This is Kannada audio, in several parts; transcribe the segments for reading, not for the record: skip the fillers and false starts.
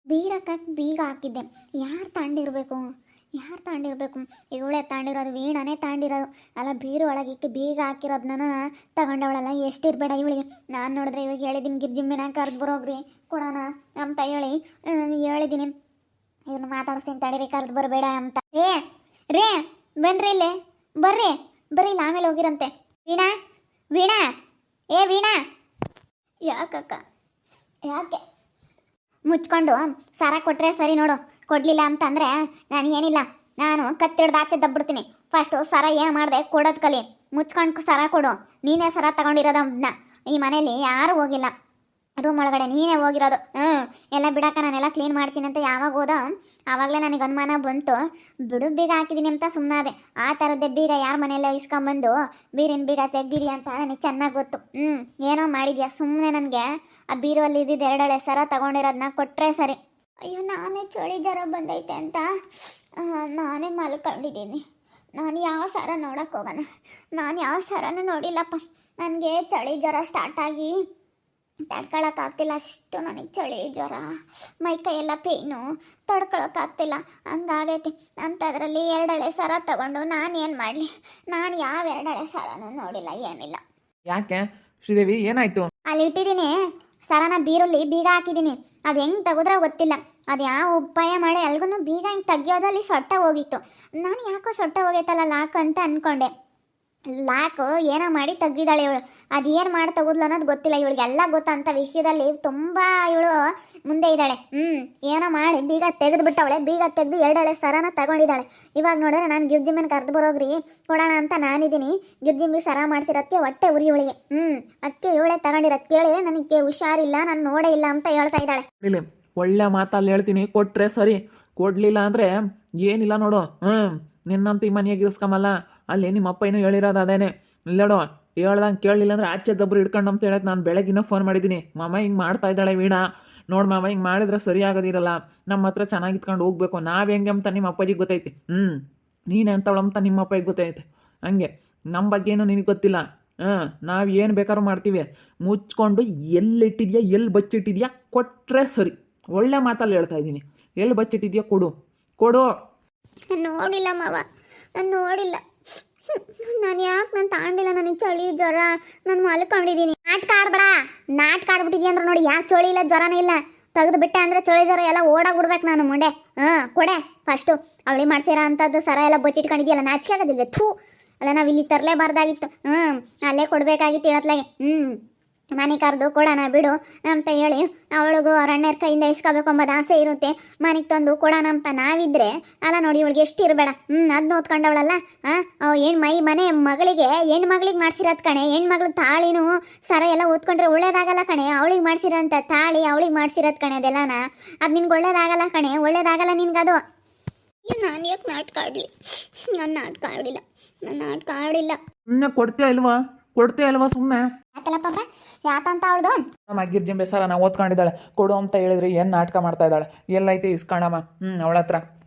ಬೀರಕ್ಕೆ ಬೀಗ ಹಾಕಿದ್ದೆ. ಯಾರು ತಾಂಡಿರ್ಬೇಕು, ಯಾರು ತಾಂಡಿರ್ಬೇಕು? ಇವಳೇ ತಾಂಡಿರೋದು, ವೀಣನೇ ತಾಂಡಿರೋದು. ಅಲ್ಲ, ಬೀರು ಒಳಗಿಕ್ಕೆ ಬೀಗ ಹಾಕಿರೋದನ್ನ ತಗೊಂಡವಳಲ್ಲ, ಎಷ್ಟಿರಬೇಡ ಇವಳಿಗೆ. ನಾನು ನೋಡಿದ್ರೆ ಇವಾಗ ಹೇಳಿದ್ದೀನಿ, ಗಿರ್ಜಿಮ್ಮಿನ ಕರೆದು ಬರೋಗ್ರಿ ಕೊಡೋಣ ಅಂತ ಹೇಳಿದ್ದೀನಿ. ಇವ್ನು ಮಾತಾಡಿಸ್ತೀನಿ ತಡೀರಿ, ಕರೆದು ಬರಬೇಡ ಅಂತ. ರೇ ಬನ್ರಿ ಇಲ್ಲೇ, ಬರ್ರಿ ಬರ್ರಿ ಇಲ್ಲ, ಆಮೇಲೆ ಹೋಗಿರಂತೆ. ವೀಣಾ, ವೀಣಾ, ಏ ವೀಣಾ. ಯಾಕಕ್ಕ, ಯಾಕೆ? ಮುಚ್ಕೊಂಡು ಸಾರ ಕೊಟ್ಟರೆ ಸರಿ ನೋಡು. ಕೊಡಲಿಲ್ಲ ಅಂತಂದರೆ ನಾನು ಏನಿಲ್ಲ, ನಾನು ಕತ್ತಿಡ್ದು ಆಚೆ ದಬ್ಬಿಡ್ತೀನಿ. ಫಸ್ಟು ಸರ ಏನು ಮಾಡಿದೆ ಕೊಡೋದು ಕಲಿ. ಮುಚ್ಕೊಂಡು ಸರ ಕೊಡು. ನೀನೇ ಸರ ತಗೊಂಡಿರೋದನ್ನ. ಈ ಮನೇಲಿ ಯಾರೂ ಹೋಗಿಲ್ಲ, ರೂಮ್ ಒಳಗಡೆ ನೀನೇ ಹೋಗಿರೋದು. ಎಲ್ಲ ಬಿಡಾಕ, ನಾನೆಲ್ಲ ಕ್ಲೀನ್ ಮಾಡ್ತೀನಿ ಅಂತ ಯಾವಾಗ ಹೋದ ಆವಾಗಲೇ ನನಗೆ ಅನುಮಾನ ಬಂತು. ಬಿಡು ಬೀಗ ಹಾಕಿದ್ದೀನಿ ಅಂತ ಸುಮ್ಮನಾದೆ. ಆ ಥರದ್ದೇ ಬೀಗ ಯಾರ ಮನೆಯಲ್ಲ ಇಸ್ಕೊಂಬಂದು ಬೀರಿನ ಬೀಗ ತೆಗ್ದಿರಿ ಅಂತ ನನಗೆ ಚೆನ್ನಾಗಿ ಗೊತ್ತು. ಏನೋ ಮಾಡಿದ್ಯಾ ಸುಮ್ಮನೆ. ನನಗೆ ಆ ಬೀರುವಲ್ಲಿ ಇದ್ದಿದ್ದು ಎರಡಳೆ ಸರ ತಗೊಂಡಿರೋದನ್ನ ಕೊಟ್ಟರೆ ಸರಿ. ಅಯ್ಯೋ, ನಾನೇ ಚಳಿ ಜ್ವರ ಬಂದೈತೆ ಅಂತ ನಾನೇ ಮಲ್ಕೊಂಡಿದ್ದೀನಿ. ನಾನು ಯಾವ ಸರ ನೋಡೋಕೆ ಹೋಗೋಣ? ನಾನು ಯಾವ ಸರನೂ ನೋಡಿಲ್ಲಪ್ಪ. ನನಗೆ ಚಳಿ ಜ್ವರ ಸ್ಟಾರ್ಟ್ ಆಗಿ ತಡ್ಕೊಳಕ್ಕಾಗ್ತಿಲ್ಲ. ಅಷ್ಟು ನನಗೆ ಚಳಿ ಜ್ವರ, ಮೈಕೈ ಎಲ್ಲ ಪೇಯ್ನು, ತಡ್ಕೊಳಕ್ಕಾಗ್ತಿಲ್ಲ. ಹಂಗಾಗೈತಿ. ಅಂಥದ್ರಲ್ಲಿ ಎರಡಳೆ ಸರ ತಗೊಂಡು ನಾನು ಏನು ಮಾಡಲಿ? ನಾನು ಯಾವ ಎರಡಳೆ ಸರನೂ ನೋಡಿಲ್ಲ, ಏನಿಲ್ಲ. ಯಾಕೆ ಶ್ರೀದೇವಿ, ಏನಾಯ್ತು? ಅಲ್ಲಿ ಇಟ್ಟಿದ್ದೀನಿ ಸರನ, ಬೀರುಲ್ಲಿ ಬೀಗ ಹಾಕಿದ್ದೀನಿ. ಅದು ಹೆಂಗೆ ತೆಗೆದ್ರೆ ಗೊತ್ತಿಲ್ಲ. ಅದು ಯಾವ ಉಪಾಯ ಮಾಡಿ ಎಲ್ಗೂ ಬೀಗ ಹಿಂಗೆ ತೆಗಿಯೋದಲ್ಲಿ ಸೊಟ್ಟ ಹೋಗಿತ್ತು. ನಾನು ಯಾಕೋ ಸೊಟ್ಟ ಹೋಗೈತಲ್ಲ ಲಾಕ್ ಅಂತ ಅಂದ್ಕೊಂಡೆ. ಲಾಕು ಏನೋ ಮಾಡಿ ತೆಗ್ದಿದ್ದಾಳೆ ಇವಳು. ಅದು ಏನು ಮಾಡಿ ತೆಗೆದ್ಲು ಅನ್ನೋದು ಗೊತ್ತಿಲ್ಲ. ಇವಳಿಗೆಲ್ಲ ಗೊತ್ತಂಥ ವಿಷಯದಲ್ಲಿ ತುಂಬ ಇವಳು ಮುಂದೆ ಇದ್ದಾಳೆ. ಏನೋ ಮಾಡಿ ಬೀಗ ತೆಗೆದುಬಿಟ್ಟವಳೆ. ಬೀಗ ತೆಗೆದು ಎರಡಳೆ ಸರನ ತಗೊಂಡಿದ್ದಾಳೆ. ಇವಾಗ ನೋಡಿದ್ರೆ ನಾನು ಗಿರ್ಜಿಮ್ಮಿನ ಕರೆದು ಬರೋಗ್ರಿ ಕೊಡೋಣ ಅಂತ ನಾನಿದ್ದೀನಿ. ಗಿರ್ಜಿಮ್ಮಿಗೆ ಸರ ಮಾಡಿಸಿರೋದಕ್ಕೆ ಹೊಟ್ಟೆ ಉರಿ ಇವಳಿಗೆ. ಅದಕ್ಕೆ ಇವಳೇ ತಗೊಂಡಿರೋದು. ಕೇಳಿ ನನಗೆ ಹುಷಾರಿಲ್ಲ, ನಾನು ನೋಡೇ ಇಲ್ಲ ಅಂತ ಹೇಳ್ತಾ ಇದ್ದಾಳೆ. ಇಲ್ಲಿ ಒಳ್ಳೆ ಮಾತಲ್ಲಿ ಹೇಳ್ತೀನಿ, ಕೊಟ್ಟರೆ ಸರಿ. ಕೊಡಲಿಲ್ಲ ಅಂದರೆ ಏನಿಲ್ಲ ನೋಡು. ನಿನ್ನಂತೂ ಈ ಮನೆಯಾಗ ಇರಿಸ್ಕೊಂಬಲ್ಲ. ಅಲ್ಲಿ ನಿಮ್ಮಪ್ಪ ಏನೋ ಹೇಳಿರೋದು ಅದೇನೆ. ಇಲ್ಲೋಡು, ಹೇಳ್ದಂಗೆ ಕೇಳಲಿಲ್ಲ ಅಂದರೆ ಆಚೆ ದಬ್ಬರು ಹಿಡ್ಕೊಂಡು ಅಂತ ಹೇಳಕ್ಕೆ ನಾನು ಬೆಳಗಿನ ಫೋನ್ ಮಾಡಿದ್ದೀನಿ. ಮಾಮ ಹಿಂಗೆ ಮಾಡ್ತಾ ಇದ್ದಾಳೆ ವೀಣಾ, ನೋಡಿ ಮಾಮ ಹಿಂಗೆ ಮಾಡಿದ್ರೆ ಸರಿ ಆಗೋದಿರಲ್ಲ. ನಮ್ಮ ಹತ್ರ ಚೆನ್ನಾಗಿ ಇಟ್ಕೊಂಡು ಹೋಗ್ಬೇಕು. ನಾವು ಹೆಂಗೆ ಅಂತ ನಿಮ್ಮ ಅಪ್ಪಾಜಿಗೆ ಗೊತ್ತೈತಿ. ನೀನು ಅಂತವಳು ಅಂತ ನಿಮ್ಮ ಅಪ್ಪಗೆ ಗೊತ್ತೈತೆ. ಹಂಗೆ ನಮ್ಮ ಬಗ್ಗೆ ಏನೂ ನಿನಗೆ ಗೊತ್ತಿಲ್ಲ. ನಾವು ಏನು ಬೇಕಾದ್ರೂ ಮಾಡ್ತೀವಿ. ಮುಚ್ಕೊಂಡು ಎಲ್ಲಿಟ್ಟಿದ್ಯಾ, ಎಲ್ಲಿ ಬಚ್ಚಿಟ್ಟಿದ್ಯಾ ಕೊಟ್ಟರೆ ಸರಿ. ಒಳ್ಳೆ ಮಾತಲ್ಲಿ ಹೇಳ್ತಾ ಇದ್ದೀನಿ. ಎಲ್ಲಿ ಬಚ್ಚಿಟ್ಟಿದ್ಯಾ ಕೊಡು, ಕೊಡು. ನಾನು ನೋಡಿಲ್ಲ ಮಾವ, ನಾನು ನೋಡಿಲ್ಲ. ನಾನು ಯಾಕೆ ನಾನು ತಾಂಡಿಲ್ಲ? ನನಗೆ ಚಳಿ ಜ್ವರ, ನಾನು ಮಲ್ಕೊಂಡಿದ್ದೀನಿ. ನಾಟಕ ಆಡ್ಬೇಡ. ನಾಟಕ ಆಡ್ಬಿಟ್ಟಿದ್ಯಾ ಅಂದ್ರೆ ನೋಡಿ, ಯಾಕೆ ಚಳಿ ಇಲ್ಲ ಜ್ವರನೇ ಇಲ್ಲ. ತೆಗೆದು ಬಿಟ್ಟೆ ಅಂದರೆ ಚಳಿ ಜ್ವರ ಎಲ್ಲ ಓಡಾಗ್ಬಿಡ್ಬೇಕು ನಾನು ಮುಂಡೆ. ಕೊಡೆ ಫಸ್ಟು. ಅವಳಿ ಮಾಡ್ಸಿರೋ ಅಂಥದ್ದು ಸರ ಎಲ್ಲ ಬಚ್ಚಿಟ್ಕೊಂಡಿದ್ಯಲ್ಲ, ನಾಚಿಕೆ ಆಗೋದಿಲ್ವೇ? ಥೂ, ಅಲ್ಲ ನಾವು ಇಲ್ಲಿ ತರಲೇಬಾರ್ದಾಗಿತ್ತು. ಅಲ್ಲೇ ಕೊಡಬೇಕಾಗಿತ್ತು ಹೇಳತ್ಲಾಗೆ. ಮನೆ ಕರೆದು ಕೊಡೋಣ ಬಿಡು ಅಂತ ಹೇಳಿ ಅವಳಿಗೂ ಅರಣ್ಯರ ಕೈಯಿಂದ ಇಸ್ಕೋಬೇಕು ಎಂಬುದು ಆಸೆ ಇರುತ್ತೆ. ಮನೆಗೆ ತಂದು ಕೊಡೋಣ ಅಂತ ನಾವಿದ್ರೆ ಅಲ್ಲ ನೋಡಿ, ಇವಳಿಗೆ ಎಷ್ಟು ಇರಬೇಡ. ಅದನ್ನ ಓದ್ಕೊಂಡವಳಲ್ಲ. ಮನೆ ಮಗಳಿಗೆ ಹೆಣ್ಮಗಳಿಗೆ ಮಾಡ್ಸಿರೋದು ಕಣೆ. ಹೆಣ್ಮಗಳು ತಾಳಿನೂ ಸರ ಎಲ್ಲ ಓದ್ಕೊಂಡ್ರೆ ಒಳ್ಳೇದಾಗಲ್ಲ ಕಣೆ. ಅವಳಿಗೆ ಮಾಡ್ಸಿರೋಂಥ ತಾಳಿ ಅವಳಿಗೆ ಮಾಡ್ಸಿರೋದು ಕಣೆ. ಅದೆಲ್ಲನ ಅದು ನಿನ್ಗೆ ಒಳ್ಳೇದಾಗಲ್ಲ ಕಣೆ, ಒಳ್ಳೇದಾಗಲ್ಲ ನಿನ್ಗದು. ನಾನು ಯಾಕೆ ನಾಟಕ ಆಡಲಿ? ನಾನು ನಾಟಕ ಆಡಿಲ್ಲ, ನಾನು ನಾಟಕ ಆಡಿಲ್ಲ. ಸುಮ್ಮನೆ ಕೊಡ್ತೀಯ ಅಲ್ವಾ ಸುಮ್ಮನೆ? ಯಾಕಲ್ಲಪ್ಪ, ಯಾಕಂತ ಅವಳ್ದು ನಮ್ಮ ಗಿರ್ಜಿಂಬೆ ಸರ ನಾವು ಓದ್ಕೊಂಡಿದ್ದಾಳೆ. ಕೊಡು ಅಂತ ಹೇಳಿದ್ರೆ ಏನು ನಾಟಕ ಮಾಡ್ತಾ ಇದ್ದಾಳೆ. ಎಲ್ಲೈತೆ ಇಸ್ಕಣಮ್ಮ ಅವಳ ಹತ್ರ.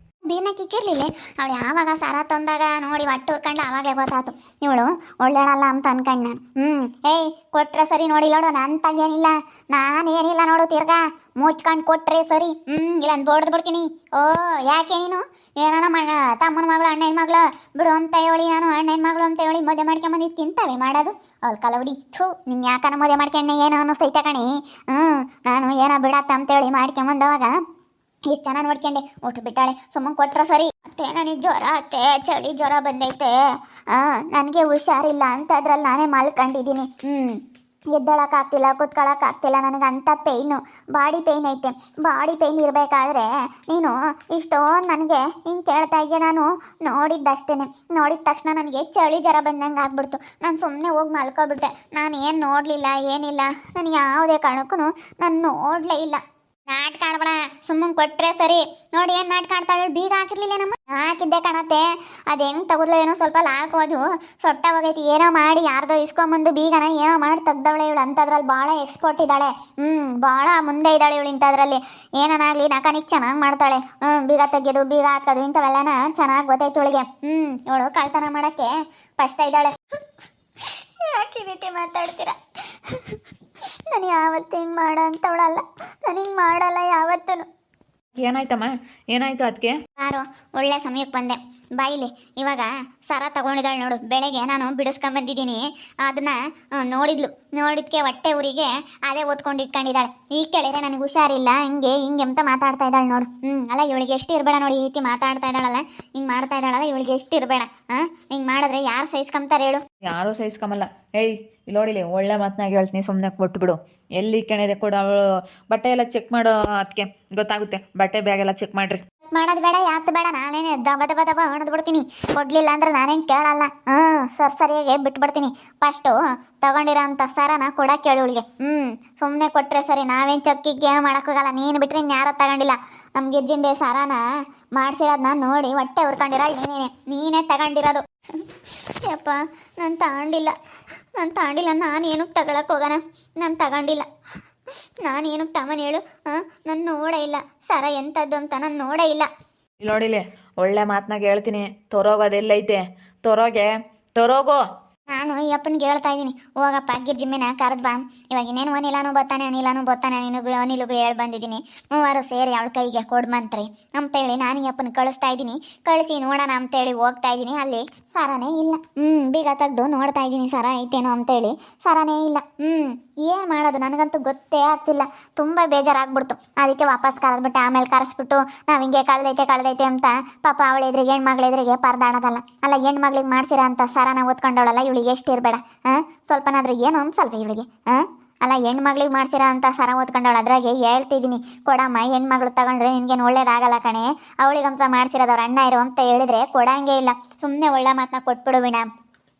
ಬೀರ್ನ ಕಿಕ್ಕಿರ್ಲಿಲ್ಲ. ಅವಳು ಯಾವಾಗ ಸರ ತಂದಾಗ ನೋಡಿ ಹೊಟ್ಟೆ ಉರ್ಕೊಂಡು ಅವಾಗೇ ಗೊತ್ತಾಯ್ತು ಇವಳು ಒಳ್ಳೆಳಲ್ಲ ಅಂತ ಅನ್ಕಂಡು ನಾನು. ಏಯ್ ಕೊಟ್ರೆ ಸರಿ. ನೋಡಿಲ್ಲ ನೋಡು, ನಂತಾಗೇನಿಲ್ಲ, ನಾನೇನಿಲ್ಲ ನೋಡು. ತಿರ್ಗಾ ಮುಚ್ಕೊಂಡು ಕೊಟ್ರೆ ಸರಿ. ಇಲ್ಲ ಅಂತ ಬೋಡ್ದು ಬಿಡ್ತೀನಿ. ಯಾಕೆ ನೀನು ಏನಾನ ತಮ್ಮನ ಮಗಳು ಅಣ್ಣನ ಮಗಳು ಬಿಡು ಅಂತ ಹೇಳಿ, ನಾನು ಅಣ್ಣನ ಮಗಳು ಅಂತ ಹೇಳಿ ಮದುವೆ ಮಾಡ್ಕೊಂಬಂದಿದ್ದು ತಿಂತಾವೆ ಮಾಡೋದು ಅವಳು ಕಲವಡಿ. ಥೂ, ನಿನ್ನ ಯಾಕನ ಮದುವೆ ಮಾಡ್ಕೊಂಡೆ ಏನೋ ಅನ್ನಿಸ್ತೈತೆ ಕಣಿ. ನಾನು ಏನೋ ಬಿಡತ್ತ ಅಂತೇಳಿ ಮಾಡ್ಕೊಂಬಂದವಾಗ ಇಷ್ಟು ಜನ ನೋಡ್ಕೊಂಡೆ ಊಟ ಬಿಟ್ಟಾಳೆ. ಸುಮ್ಮನೆ ಕೊಟ್ರೆ ಸರಿ. ಮತ್ತೆ ನನಗೆ ಜ್ವರ ಅತ್ತೆ, ಚಳಿ ಜ್ವರ ಬಂದೈತೆ. ನನಗೆ ಹುಷಾರಿಲ್ಲ ಅಂತ ಅದ್ರಲ್ಲಿ ನಾನೇ ಮಲ್ಕೊಂಡಿದ್ದೀನಿ. ಎದ್ದೊಳಕ್ಕಾಗ್ತಿಲ್ಲ, ಕೂತ್ಕೊಳ್ಳೋಕ್ಕಾಗ್ತಿಲ್ಲ. ನನಗೆ ಅಂಥ ಪೇಯ್ನು, ಬಾಡಿ ಪೇಯ್ನ್ ಐತೆ. ಬಾಡಿ ಪೇಯ್ನ್ ಇರಬೇಕಾದ್ರೆ ನೀನು ಇಷ್ಟೊಂದು ನನಗೆ ಹಿಂಗೆ ಕೇಳ್ತಾ ಇದೆಯಾ? ನಾನು ನೋಡಿದ್ದಷ್ಟೇ. ನೋಡಿದ ತಕ್ಷಣ ನನಗೆ ಚಳಿ ಜ್ವರ ಬಂದಂಗೆ ಆಗ್ಬಿಡ್ತು. ನಾನು ಸುಮ್ಮನೆ ಹೋಗಿ ಮಲ್ಕೊಬಿಟ್ಟೆ. ನಾನು ಏನು ನೋಡಲಿಲ್ಲ, ಏನಿಲ್ಲ. ನಾನು ಯಾವುದೇ ಕಾರಣಕ್ಕೂ ನಾನು ನೋಡಲೇ ಇಲ್ಲ. ನಾಟಕ ಆಡ್ಬೇಡ, ಸುಮ್ಮನೆ ಕೊಟ್ರೆ ಸರಿ. ನೋಡಿ ಏನು ನಾಟಕ ಆಡ್ತಾಳೆ. ಬೀಗ ಹಾಕಿರ್ಲಿಲ್ಲ ನಮ್ಮ ಹಾಕಿದ್ದೆ ಕಾಣತ್ತೆ. ಅದು ಹೆಂಗೆ ತೆಗೆದ್ಲು ಏನೋ ಸ್ವಲ್ಪ ಲಾಕೋದು ಸೊಟ್ಟ ಹೋಗೈತಿ. ಏನೋ ಮಾಡಿ ಯಾರ್ದೋ ಇಸ್ಕೊಂಬಂದು ಬೀಗನ ಏನೋ ಮಾಡಿ ತೆಗ್ದವಳೆ ಇವಳು. ಅಂಥದ್ರಲ್ಲಿ ಭಾಳ ಎಕ್ಸ್ಪರ್ಟ್ ಇದ್ದಾಳೆ. ಭಾಳ ಮುಂದೆ ಇದ್ದಾಳೆ ಇವಳು ಇಂಥದ್ರಲ್ಲಿ. ಏನನ್ನಾಗಲಿ ನಕಾನಿಕ್ ಚೆನ್ನಾಗಿ ಮಾಡ್ತಾಳೆ. ಬೀಗ ತೆಗೆಯೋದು, ಬೀಗ ಹಾಕೋದು ಇಂಥವೆಲ್ಲನ ಚೆನ್ನಾಗಿ ಗೊತ್ತೈತೆ ಇವಳಿಗೆ. ಇವಳು ಕಳ್ತನ ಮಾಡೋಕ್ಕೆ ಫಸ್ಟ್ ಇದ್ದಾಳೆ. ಯಾಕೆ ಈ ರೀತಿ ಮಾತಾಡ್ತೀರಾ? ನಾನು ಯಾವತ್ತೂ ಹಿಂಗೆ ಮಾಡೋ ಅಂಥವಳಲ್ಲ. ನಾನು ಹಿಂಗೆ ಮಾಡಲ್ಲ ಯಾವತ್ತೂ. ಏನಾಯ್ತಮ್ಮ? ಏನಾಯ್ತು ಅದಕ್ಕೆ? ಯಾರು ಒಳ್ಳೆ ಸಮಯಕ್ಕೆ ಬಂದೆ ಬಾಯಿಲಿ. ಇವಾಗ ಸರ ತಗೊಂಡಿದ್ದಾಳೆ ನೋಡು. ಬೆಳಗ್ಗೆ ನಾನು ಬಿಡಿಸ್ಕೊಂಬಂದಿದ್ದೀನಿ, ಅದನ್ನ ನೋಡಿದ್ಕೆ ಹೊಟ್ಟೆ ಊರಿಗೆ ಅದೇ ಓದ್ಕೊಂಡು ಇಟ್ಕೊಂಡಿದ್ದಾಳೆ. ಈಗ ಕೇಳಿದ್ರೆ ನನಗೆ ಹುಷಾರಿಲ್ಲ ಹಿಂಗೆ ಅಂತ ಮಾತಾಡ್ತಾ ಇದ್ದಾಳೆ ನೋಡು. ಅಲ್ಲ ಇವಳಿಗೆ ಎಷ್ಟು ಇರಬೇಡ ನೋಡಿ, ಈ ರೀತಿ ಮಾತಾಡ್ತಾ ಇದ್ದಾಳಲ್ಲ, ಹಿಂಗೆ ಮಾಡ್ತಾ ಇದ್ದಾಳಲ್ಲ, ಇವಳಿಗೆ ಎಷ್ಟು ಇರಬೇಡ. ಹಿಂಗೆ ಮಾಡಿದ್ರೆ ಯಾರು ಸಹಿಸ್ಕೊಂತಾರೆ ಹೇಳು? ಯಾರೂ ಸಹಿಸ್ಕೊಂಬಲ್ಲ. ಏಯ್ ಇಲ್ಲಿ ನೋಡಿಲಿ, ಒಳ್ಳೆ ಮಾತನಾಗಿ ಹೇಳ್ತೀನಿ, ಸುಮ್ಮನೆ ಕೊಟ್ಬಿಡು. ಎಲ್ಲಿ ಕೆಣದೆ ಕೂಡ ಅವಳು ಬಟ್ಟೆ ಎಲ್ಲ ಚೆಕ್ ಮಾಡೋ ಅದಕ್ಕೆ ಗೊತ್ತಾಗುತ್ತೆ. ಬಟ್ಟೆ ಬ್ಯಾಗ್ ಎಲ್ಲ ಚೆಕ್ ಮಾಡ್ರಿ. ಮಾಡೋದು ಬೇಡ, ಯಾತ್ ಬೇಡ, ನಾನೇನು ದಬ ಹೊಣದ್ಬಿಡ್ತೀನಿ. ಕೊಡ್ಲಿಲ್ಲ ಅಂದ್ರೆ ನಾನೇನು ಕೇಳಲ್ಲ. ಸರಿಯಾಗಿ ಬಿಟ್ಬಿಡ್ತೀನಿ. ಫಸ್ಟು ತಗೊಂಡಿರೋ ಅಂಥ ಸರನ ಕೊಡಕ್ಕೆ ಕೇಳಿ ಇವಳಿಗೆ. ಸುಮ್ಮನೆ ಕೊಟ್ಟರೆ ಸರಿ, ನಾವೇನು ಚಕ್ಕಿಗೆ ಏನು ಮಾಡೋಕ್ಕಾಗಲ್ಲ. ನೀನು ಬಿಟ್ರೆ ಇನ್ಯಾರೋ ತಗೊಂಡಿಲ್ಲ. ನಮ್ಗೆ ಜಿಂಬೆ ಸರನ ಮಾಡಿಸಿರೋದನ್ನ ನೋಡಿ ಹೊಟ್ಟೆ ಉರ್ಕೊಂಡಿರೋ ನೀನೇ ತಗೊಂಡಿರೋದು. ಯಪ್ಪ, ನಾನು ತಗೊಂಡಿಲ್ಲ. ನಾನು ಏನಕ್ಕೆ ತಗೊಳಕ್ಕೆ ಹೋಗೋಣ? ನಾನು ತಗೊಂಡಿಲ್ಲ. ನಾನು ಏನಕ್ಕೆ ತಮ್ಮನ ಹೇಳು? ನಾನು ನೋಡೇ ಇಲ್ಲ ಸರ ಎಂಥದ್ದು ಅಂತ, ನಾನು ನೋಡೇ ಇಲ್ಲ. ಇಲ್ಲಿ ನೋಡಿಲಿ, ಒಳ್ಳೆ ಮಾತನಾಗಿ ಹೇಳ್ತೀನಿ, ತೊರೋಗೋದೆಲ್ಲೈತೆ? ತೊರೋಗೋ. ನಾನು ಈ ಅಪ್ಪನಿಗೆ ಹೇಳ್ತಾ ಇದ್ದೀನಿ, ಹೋಗಪ್ಪ ಗಿರ್ಜಿಮ್ಮೆನ ಕರೆದು ಬಾ. ಇವಾಗ ಇನ್ನೇನು ಅನಿಲಾನು ಬರ್ತಾನೆ ಅನಿಲಿಗೂ ಹೇಳಿ ಬಂದಿದ್ದೀನಿ. ಮೂವರು ಸೇರಿ ಅವಳ ಕೈಗೆ ಕೊಡ್ಮಂತ್ರಿ ಅಂತೇಳಿ ನಾನು ಈ ಅಪ್ಪನ ಕಳಿಸ್ತಾ ಇದ್ದೀನಿ. ಕಳಿಸಿ ನೋಡೋಣ ಅಂತೇಳಿ ಹೋಗ್ತಾ ಇದ್ದೀನಿ. ಅಲ್ಲಿ ಸರನೇ ಇಲ್ಲ. ಬೀಗ ತೆಗ್ದು ನೋಡ್ತಾ ಇದ್ದೀನಿ ಸರ ಐತೇನೋ ಅಂತೇಳಿ. ಸರನೇ ಇಲ್ಲ. ಏನು ಮಾಡೋದು ನನಗಂತೂ ಗೊತ್ತೇ ಆಗ್ತಿಲ್ಲ. ತುಂಬ ಬೇಜಾರಾಗ್ಬಿಡ್ತು. ಅದಕ್ಕೆ ವಾಪಸ್ ಕರೆದ್ಬಿಟ್ಟು ಆಮೇಲೆ ಕರೆಸ್ಬಿಟ್ಟು ನಾವು ಹಿಂಗೆ ಕಳೆದೈತೆ ಅಂತ ಪಾಪ ಅವಳ ಎದುರಿಗೆ ಹೆಣ್ಮಗಳ ಎದುರಿಗೆ ಪರದಾಡೋದಲ್ಲ. ಅಲ್ಲ, ಹೆಣ್ಮಗ್ಳಿಗೆ ಮಾಡ್ಸಿರೋ ಅಂತ ಸರನ ಓದ್ಕೊಂಡವಳಲ್ಲ, ಇವಳಿಗೆ ಎಷ್ಟು ಇರಬೇಡ. ಸ್ವಲ್ಪನಾದ್ರೂ ಏನು ಒಂದು ಸ್ವಲ್ಪ ಇವಳಿಗೆ. ಅಲ್ಲ, ಹೆಣ್ಮಗ್ಳಿಗೆ ಮಾಡ್ಸಿರೋ ಅಂತ ಸರ ಓದ್ಕೊಂಡವಳು. ಅದ್ರಾಗೆ ಹೇಳ್ತಿದ್ದೀನಿ, ಕೊಡಮ್ಮ, ಹೆಣ್ಮಗಳು ತಗೊಂಡ್ರೆ ನಿನ್ಗೇನು ಒಳ್ಳೇದಾಗಲ್ಲ ಕಣೆ. ಅವಳಿಗಂತ ಮಾಡ್ಸಿರೋದವ್ರ ಅಣ್ಣ ಇರೋ ಅಂತ ಹೇಳಿದ್ರೆ ಕೊಡಂಗೇ ಇಲ್ಲ. ಸುಮ್ಮನೆ ಒಳ್ಳೆ ಮಾತನ್ನ ಕೊಟ್ಬಿಡು ವಿಣ.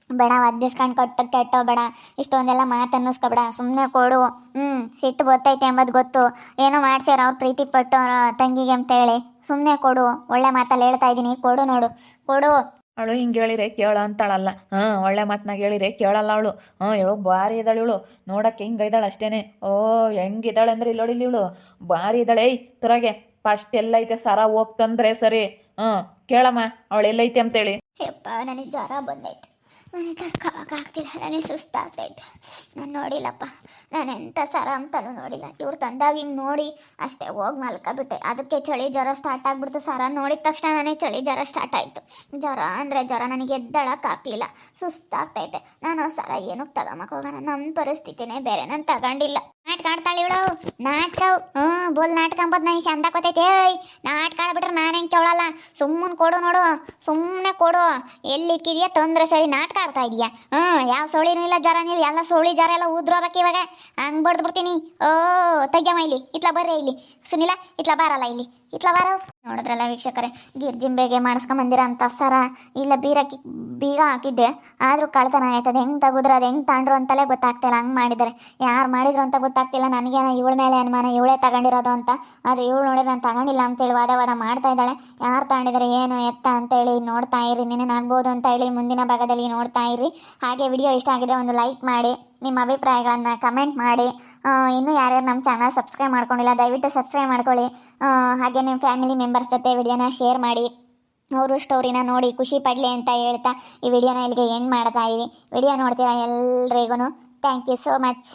ಬೇಡ ಒದ್ದಿಸ್ಕೊಂಡು ಕೆಟ್ಟೋ ಬೇಡ, ಇಷ್ಟೊಂದೆಲ್ಲ ಮಾತು ಅನ್ನಿಸ್ಕೊಬೇಡ, ಸುಮ್ಮನೆ ಕೊಡು. ಸಿಟ್ಟು ಗೊತ್ತೈತೆ ಎಂಬುದು ಗೊತ್ತು. ಏನೋ ಮಾಡ್ಸ್ಯಾರ ಅವ್ರು ಪ್ರೀತಿ ಪಟ್ಟು ತಂಗಿಗೆ ಅಂತೇಳಿ. ಸುಮ್ಮನೆ ಕೊಡು. ಒಳ್ಳೆ ಮಾತಲ್ಲಿ ಹೇಳ್ತಾ ಇದ್ದೀನಿ, ಕೊಡು ನೋಡು, ಕೊಡು. ಅವಳು ಹಿಂಗೆ ಹೇಳಿರೆ ಕೇಳ ಅಂತಾಳಲ್ಲ. ಒಳ್ಳೆ ಮಾತನಾಗ ಹೇಳಿರೆ ಕೇಳಲ್ಲ ಅವಳು. ಇವಳು ಭಾರಿ ಇದ್ದಾಳೆ. ಇವಳು ನೋಡೋಕ್ಕೆ ಹಿಂಗೆ ಇದ್ದಾಳೆ ಅಷ್ಟೇನೆ. ಹೆಂಗಿದ್ದಾಳೆ ಅಂದರೆ ಇಲ್ಲಿ ನೋಡಿಲ್ಲ, ಇವಳು ಭಾರಿ ಇದ್ದಾಳೆ. ಏಯ್ ತೊರಗೆ, ಫಸ್ಟ್ ಎಲ್ಲೈತೆ ಸರ ಹೋಗ್ತಂದ್ರೆ ಸರಿ. ಕೇಳಮ್ಮ ಅವಳು ಎಲ್ಲೈತೆ ಅಂತೇಳಿ. ಯಪ್ಪ, ನನಗೆ ಜ್ವರ ಬಂದೈತೆ. ನನಗೆ ತಡ್ಕೊಳಕ್ಕಾಗ್ತಿಲ್ಲ. ನನಗೆ ಸುಸ್ತಾಗ್ತೈತೆ. ನಾನು ನೋಡಿಲ್ಲಪ್ಪ, ನಾನು ಎಂಥ ಸರ ಅಂತಲೂ ನೋಡಿಲ್ಲ. ಇವ್ರು ತಂದಾಗ ಹಿಂಗೆ ನೋಡಿ ಅಷ್ಟೇ ಹೋಗಿ ಮಲ್ಕೊಬಿಟ್ಟೆ. ಅದಕ್ಕೆ ಚಳಿ ಜ್ವರ ಸ್ಟಾರ್ಟ್ ಆಗಿಬಿಡ್ತು. ಸರ ನೋಡಿದ ತಕ್ಷಣ ನನಗೆ ಚಳಿ ಜ್ವರ ಸ್ಟಾರ್ಟ್ ಆಯಿತು. ಜ್ವರ ಅಂದರೆ ಜ್ವರ, ನನಗೆ ಎದ್ದಳಕ್ಕಾಗಲಿಲ್ಲ, ಸುಸ್ತಾಗ್ತೈತೆ. ನಾನು ಸರ ಏನಕ್ಕೆ ತಗೊಂಬಕ್ಕೆ ಹೋಗೋಣ? ನಮ್ಮ ಪರಿಸ್ಥಿತಿನೇ ಬೇರೆ, ನಾನು ತಗೊಂಡಿಲ್ಲ. ನಾಟಕ ಆಡ್ತಾಳೆ ಇವಳು. ನಾಟಕ ಬೋಲ್ ನಾಟಕ ಅಂಬೋದು ನನಗೆ ಚಂದ ಗೊತ್ತೈತೆ. ನಾಟಕ ಆಡ್ಬಿಟ್ರೆ ನಾನು ಹೆಂಗೆ ಕೇಳಲ್ಲ. ಸುಮ್ಮನೆ ಕೊಡು ನೋಡು, ಸುಮ್ಮನೆ ಕೊಡು. ಎಲ್ಲಿಕ್ಕಿದೆಯಾ ತೊಂದರೆ ಸರಿ. ನಾಟಕ ಆಡ್ತಾ ಇದೆಯಾ? ಯಾವ ಸೋಳಿನೂ ಇಲ್ಲ, ಜ್ವರನೂ ಇಲ್ಲ. ಎಲ್ಲ ಸೋಳಿ ಜ್ವರ ಎಲ್ಲ ಉದ್ರೋಬೇಕು ಇವಾಗ. ಹಂಗೆ ಬಡ್ದ್ಬಿಡ್ತೀನಿ. ತೆಗ್ಯಮ್ಮ ಇಲ್ಲಿ, ಇತ್ಲ ಬರ್ರಿ ಇಲ್ಲಿ. ಸುನಿಲ ಇತ್ಲ ಬಾರಲ್ಲ ಇಲ್ಲಿ, ಇತ್ಲ ಬಾರ. ನೋಡಿದ್ರಲ್ಲ ವೀಕ್ಷಕರೇ, ಗಿರ್ಜಿಂಬೆಗೆ ಮಾಡಿಸ್ಕೊಂಬಂದಿರೋ ಅಂಥ ಸರ ಇಲ್ಲ ಬೀಗ ಹಾಕಿದ್ದೆ, ಆದರೂ ಕಳ್ತನ ಆಯ್ತದೆ. ಹೆಂಗೆ ತೆಗೆದ್ರು ಅದು ಹೆಂಗೆ ತಗೊಂಡ್ರು ಅಂತಲೇ ಗೊತ್ತಾಗ್ತಿಲ್ಲ. ಹಂಗೆ ಮಾಡಿದ್ದಾರೆ, ಯಾರು ಮಾಡಿದ್ರು ಅಂತ ಗೊತ್ತಾಗ್ತಿಲ್ಲ. ನನಗೇನೋ ಇವಳ ಮೇಲೆ ಅನುಮಾನ, ಇವಳೇ ತಗೊಂಡಿರೋದು ಅಂತ. ಆದರೆ ಇವಳು ನೋಡಿದ್ರೆ ನಾನು ತಗೊಂಡಿಲ್ಲ ಅಂತೇಳಿ ವಾದ ಮಾಡ್ತಾ ಇದ್ದಾಳೆ. ಯಾರು ತಗೊಂಡಿದ್ದಾರೆ ಏನು ಎತ್ತ ಅಂತೇಳಿ ನೋಡ್ತಾ ಇರಿ. ಆಗ್ಬೋದು ಅಂತ ಹೇಳಿ ಮುಂದಿನ ಭಾಗದಲ್ಲಿ ನೋಡ್ತಾ ಇರಿ. ಹಾಗೆ ವಿಡಿಯೋ ಇಷ್ಟ ಆಗಿದ್ರೆ ಒಂದು ಲೈಕ್ ಮಾಡಿ, ನಿಮ್ಮ ಅಭಿಪ್ರಾಯಗಳನ್ನು ಕಮೆಂಟ್ ಮಾಡಿ. ಇನ್ನೂ ಯಾರ್ಯಾರು ನಮ್ಮ ಚಾನಲ್ ಸಬ್ಸ್ಕ್ರೈಬ್ ಮಾಡ್ಕೊಂಡಿಲ್ಲ, ದಯವಿಟ್ಟು ಸಬ್ಸ್ಕ್ರೈಬ್ ಮಾಡ್ಕೊಳ್ಳಿ. ಹಾಗೆ ನಿಮ್ಮ ಫ್ಯಾಮಿಲಿ ಮೆಂಬರ್ಸ್ ಜೊತೆ ವಿಡಿಯೋನ ಶೇರ್ ಮಾಡಿ, ಅವರು ಸ್ಟೋರಿನ ನೋಡಿ ಖುಷಿ ಪಡಲಿ ಅಂತ ಹೇಳ್ತಾ ಈ ವಿಡಿಯೋನ ಇಲ್ಲಿಗೆ ಎಂಡ್ ಮಾಡ್ತಾ ಇದ್ದೀವಿ. ವಿಡಿಯೋ ನೋಡ್ತೀರಾ ಎಲ್ರಿಗೂ ಥ್ಯಾಂಕ್ ಯು ಸೋ ಮಚ್.